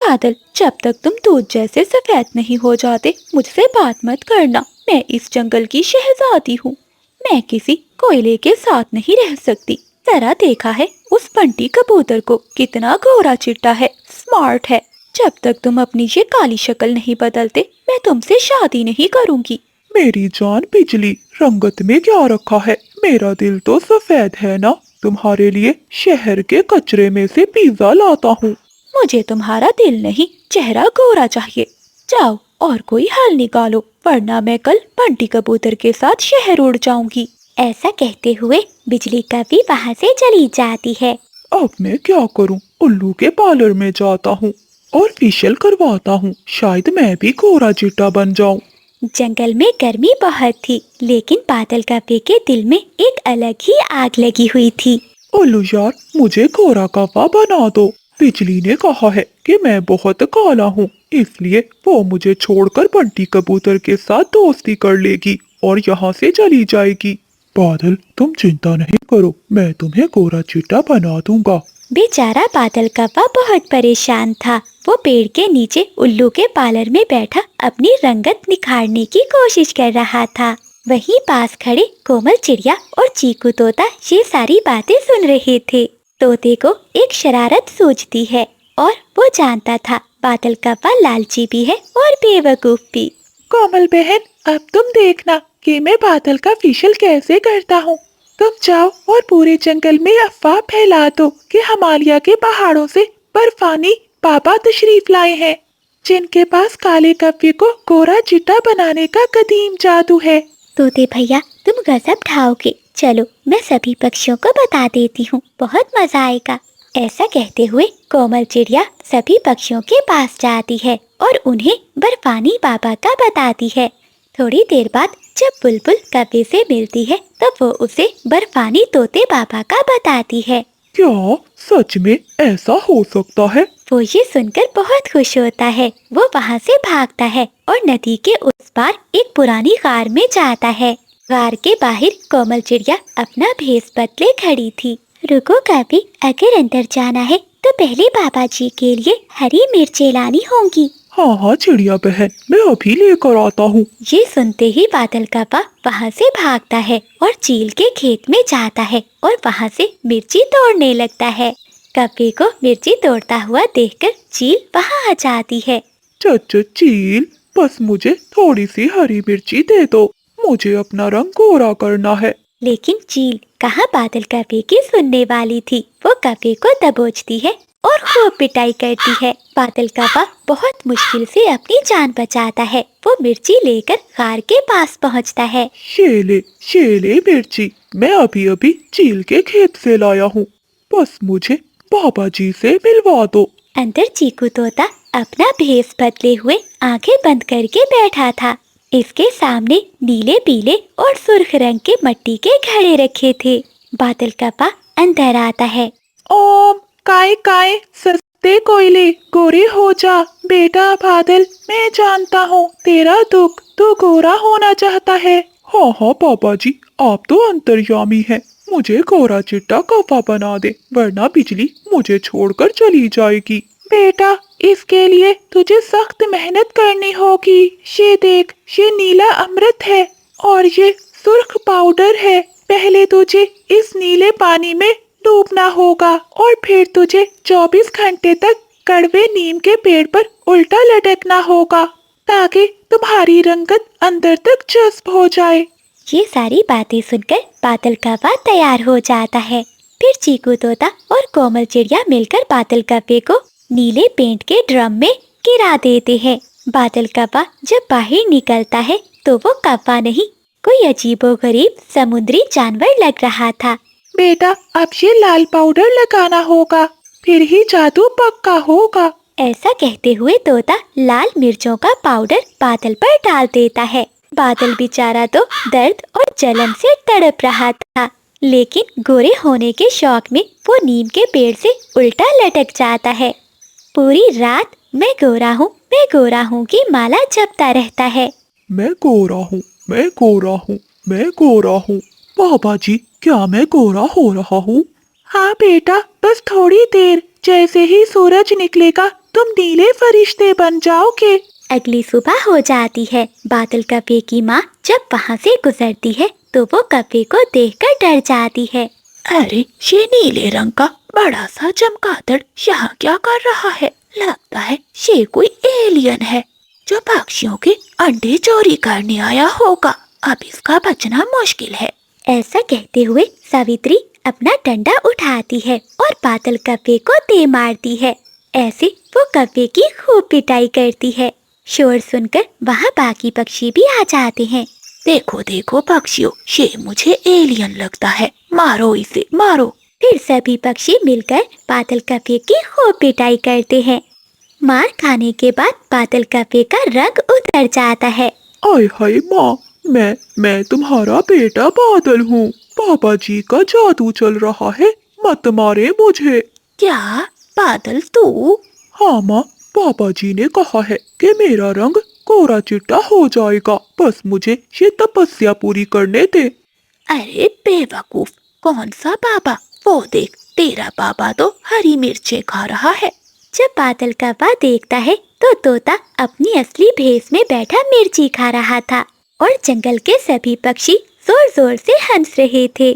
बादल, जब तक तुम दूध जैसे सफेद नहीं हो जाते मुझसे बात मत करना। मैं इस जंगल की शहजादी हूँ। मैं किसी कोयले के साथ नहीं रह सकती। जरा देखा है उस बंटी कबूतर को, कितना गोरा चिट्टा है, स्मार्ट है। जब तक तुम अपनी ये काली शक्ल नहीं बदलते मैं तुमसे शादी नहीं करूँगी। मेरी जान बिजली, रंगत में क्या रखा है? मेरा दिल तो सफेद है ना। तुम्हारे लिए शहर के कचरे में से पिज्जा लाता हूँ। मुझे तुम्हारा दिल नहीं, चेहरा गोरा चाहिए। जाओ और कोई हल निकालो, वरना मैं कल बंटी कबूतर के साथ शहर उड़ जाऊंगी। ऐसा कहते हुए बिजली कभी वहाँ से चली जाती है। अब मैं क्या करूँ? उल्लू के पार्लर में जाता हूँ और फेशियल करवाता हूँ। शायद मैं भी गोरा चिट्टा बन जाऊँ। जंगल में गर्मी बहुत थी, लेकिन बादल कव्वे के दिल में एक अलग ही आग लगी हुई थी। उल्लू यार, मुझे गोरा कव्वा बना दो। बिजली ने कहा है कि मैं बहुत काला हूँ, इसलिए वो मुझे छोड़कर बंटी कबूतर के साथ दोस्ती कर लेगी और यहाँ से चली जाएगी। बादल, तुम चिंता नहीं करो, मैं तुम्हें गोरा चिट्टा बना दूंगा। बेचारा बादल कव्वा बहुत परेशान था। वो पेड़ के नीचे उल्लू के पार्लर में बैठा अपनी रंगत निखारने की कोशिश कर रहा था। वहीं पास खड़े कोमल चिड़िया और चीकू तोता ये सारी बातें सुन रहे थे। तोते को एक शरारत सूझती है और वो जानता था बादल कव्वा लालची भी है और बेवकूफ भी। कोमल बहन, अब तुम देखना कि मैं बादल का फेशियल कैसे करता हूँ। तुम जाओ और पूरे जंगल में अफवाह फैला दो कि हिमालय के पहाड़ों से बर्फानी बाबा तशरीफ लाए हैं, जिनके पास काले कव्वे को गोरा चिट्टा बनाने का कदीम जादू है। तोते भैया, तुम गजब ढाओगे। चलो मैं सभी पक्षियों को बता देती हूँ, बहुत मजा आएगा। ऐसा कहते हुए कोमल चिड़िया सभी पक्षियों के पास जाती है और उन्हें बर्फानी बाबा का बताती है। थोड़ी देर बाद जब बुलबुल कव्वे से मिलती है तब वो उसे बर्फानी तोते बाबा का बताती है। क्या सच में ऐसा हो सकता है? वो ये सुनकर बहुत खुश होता है। वो वहाँ से भागता है और नदी के उस पार एक पुरानी गार में जाता है। गार के बाहर कोमल चिड़िया अपना भेष बदले खड़ी थी। रुको कभी, अगर अंदर जाना है तो पहले बाबा जी के लिए हरी मिर्चें लानी होंगी। हाँ हाँ चिड़िया बहन, मैं अभी लेकर आता हूँ। ये सुनते ही बादल कव्वा वहाँ से भागता है और चील के खेत में जाता है और वहाँ से मिर्ची तोड़ने लगता है। कव्वे को मिर्ची तोड़ता हुआ देखकर चील वहाँ आ जाती है। चच चील, बस मुझे थोड़ी सी हरी मिर्ची दे दो, मुझे अपना रंग गोरा करना है। लेकिन चील कहाँ बादल कव्वे की सुनने वाली थी। वो कव्वे को दबोचती है और खूब पिटाई करती है। बादल कव्वा बहुत मुश्किल से अपनी जान बचाता है। वो मिर्ची लेकर गार के पास पहुँचता है। शेले मिर्ची, मैं अभी अभी चील के खेत से लाया हूँ, बस मुझे बाबा जी से मिलवा दो। अंदर चीकू तोता अपना भेष बदले हुए आंखें बंद करके बैठा था। इसके सामने नीले पीले और सुर्ख रंग के मिट्टी के घड़े रखे थे। बादल कव्वा अंदर आता है। ओम काय काय सस्ते कोयले गोरे हो जा। बेटा बादल, मैं जानता हूँ तेरा दुख, तू गोरा होना चाहता है। हाँ हाँ पापा जी, आप तो अंतर्यामी हैं। मुझे गोरा चिट्टा कव्वा बना दे, वरना बिजली मुझे छोड़कर चली जाएगी। बेटा, इसके लिए तुझे सख्त मेहनत करनी होगी। ये देख, ये नीला अमृत है और ये सुर्ख पाउडर है। पहले तुझे इस नीले पानी में डूबना होगा और फिर तुझे 24 घंटे तक कड़वे नीम के पेड़ पर उल्टा लटकना होगा, ताकि तुम्हारी रंगत अंदर तक जज्ब हो जाए। ये सारी बातें सुनकर बादल कव्वा तैयार हो जाता है। फिर चीकू तोता और कोमल चिड़िया मिलकर बादल कव्वे को नीले पेंट के ड्रम में गिरा देते हैं। बादल कव्वा जब बाहर निकलता है तो वो कव्वा नहीं, कोई अजीबोगरीब समुद्री जानवर लग रहा था। बेटा, अब ये लाल पाउडर लगाना होगा, फिर ही जादू पक्का होगा। ऐसा कहते हुए तोता लाल मिर्चों का पाउडर बादल पर डाल देता है। बादल बेचारा तो दर्द और जलन से तड़प रहा था, लेकिन गोरे होने के शौक में वो नीम के पेड़ से उल्टा लटक जाता है। पूरी रात मैं गोरा हूँ की माला जपता रहता है। मैं गोरा हूँ, मैं गोरा हूँ, मैं गोरा हूँ। बाबा जी, क्या मैं गोरा हो रहा हूँ? हाँ बेटा, बस थोड़ी देर, जैसे ही सूरज निकलेगा तुम नीले रिश्ते बन जाओगे। अगली सुबह हो जाती है। बादल कव्वे की माँ जब वहाँ से गुजरती है तो वो कव्वे को देखकर डर जाती है। अरे, ये नीले रंग का बड़ा सा चमगादड़ यहाँ क्या कर रहा है? लगता है ये कोई एलियन है जो पक्षियों के अंडे चोरी करने आया होगा। अब इसका बचना मुश्किल है। ऐसा कहते हुए सावित्री अपना डंडा उठाती है और बादल कव्वे को दे मारती है। ऐसे वो कव्वे की खूब पिटाई करती है। शोर सुनकर वहाँ बाकी पक्षी भी आ जाते हैं। देखो देखो पक्षियों, ये मुझे एलियन लगता है, मारो इसे मारो। फिर सभी पक्षी मिलकर बादल कव्वे की खूब पिटाई करते हैं। मार खाने के बाद बादल कव्वे का रंग उतर जाता है। आय हाय माँ, मैं तुम्हारा बेटा बादल हूँ। पापा जी का जादू चल रहा है, मत मारे मुझे। क्या बादल तू? हाँ माँ, पापा जी ने कहा है कि मेरा रंग कोरा चिट्टा हो जाएगा, बस मुझे ये तपस्या पूरी करने दे। अरे बेवकूफ, कौन सा बाबा? वो देख, तेरा बाबा तो हरी मिर्चें खा रहा है। जब बादल कव्वा देखता है तो तोता अपनी असली भेष में बैठा मिर्ची खा रहा था और जंगल के सभी पक्षी जोर जोर से हंस रहे थे।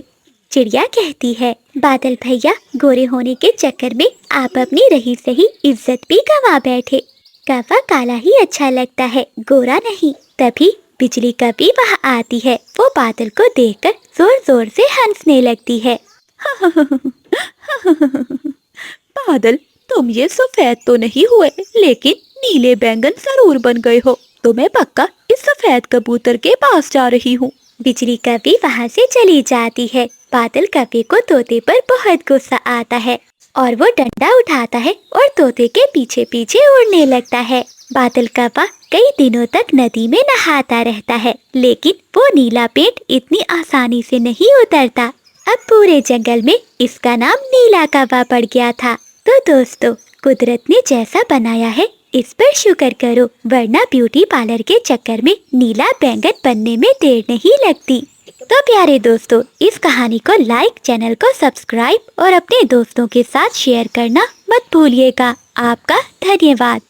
चिड़िया कहती है, बादल भैया, गोरे होने के चक्कर में आप अपनी रही सही इज्जत भी गंवा बैठे। कव्वा काला ही अच्छा लगता है, गोरा नहीं। तभी बिजली कभी वहाँ आती है। वो बादल को देखकर जोर जोर से हंसने लगती है। बादल, तुम ये सफेद तो नहीं हुए, लेकिन नीले बैंगन जरूर बन गए हो। तो मैं पक्का इस सफेद कबूतर के पास जा रही हूँ। बिजली कभी वहाँ से चली जाती है। बादल कव्वे को तोते पर बहुत गुस्सा आता है और वो डंडा उठाता है और तोते के पीछे पीछे उड़ने लगता है। बादल कव्वा कई दिनों तक नदी में नहाता रहता है, लेकिन वो नीला पेंट इतनी आसानी से नहीं उतरता। अब पूरे जंगल में इसका नाम नीला कव्वा पड़ गया था। तो दोस्तों, कुदरत ने जैसा बनाया है इस पर शुक्र करो, वरना ब्यूटी पार्लर के चक्कर में नीला बैंगन बनने में देर नहीं लगती। तो प्यारे दोस्तों, इस कहानी को लाइक, चैनल को सब्सक्राइब और अपने दोस्तों के साथ शेयर करना मत भूलिएगा। आपका धन्यवाद।